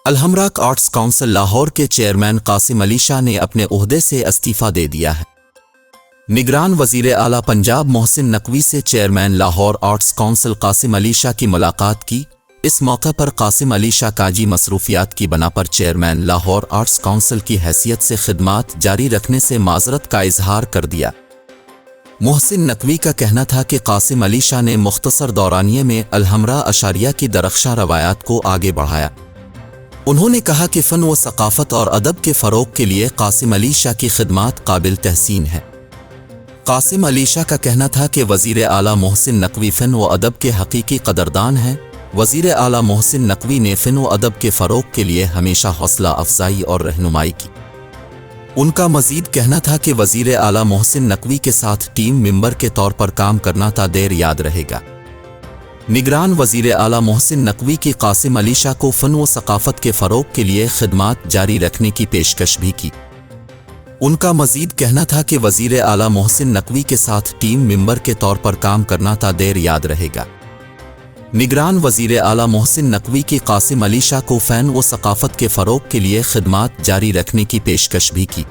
अलहमराक arts council Lahore के chairman Qasim Ali Shah ने अपने ओहदे से इस्तीफ़ा दे दिया है। निगरान वज़ीर आला पंजाब मोहसिन नकवी से chairman Lahore Arts Council Qasim Ali Shah की मुलाकात की। इस मौके पर कासिम अली शाह काजी मसरूफियात की बना पर चेयरमैन लाहौर आर्ट्स काउंसिल की हैसियत से खिदमात जारी रखने से माजरत का इजहार कर दिया। मोहसिन नकवी का कहना था कि कासिम अली शाह ने मुख्तसर दौरानिये में अलहमरा अशारिया की दरख्शां रवायात को आगे बढ़ाया। उन्होंने कहा कि फ़न व सकाफ़त और अदब के फ़रोग़ के लिए कासिम अली शाह की खिदमात काबिल तहसीन है। कासिम अली शाह का कहना था कि वज़ीर आला मोहसिन नकवी फ़न व अदब के हकीकी कदरदान हैं। वज़ीर आला मोहसिन नकवी ने फ़न व अदब के फ़रोग़ के लिए हमेशा हौसला अफजाई और रहनुमाई की। उनका मज़ीद कहना था कि वज़ीर आला मोहसिन नकवी के साथ टीम मेंबर के तौर पर काम करना ता देर याद रहेगा। निगरान वज़ीर आला मोहसिन नकवी की कासिम अली शाह को फ़न व सकाफ़त के फ़रोग़ के लिए खिदमात जारी रखने की पेशकश भी की। उनका मज़ीद कहना था कि वज़ीर आला मोहसिन नकवी के साथ टीम मेंबर के तौर पर काम करना ता देर याद रहेगा। निगरान वज़ीर आला मोहसिन नकवी की कासिम अली शाह को फ़न व सकाफ़त के फ़रोग़ के लिए खिदमात जारी रखने की पेशकश भी की।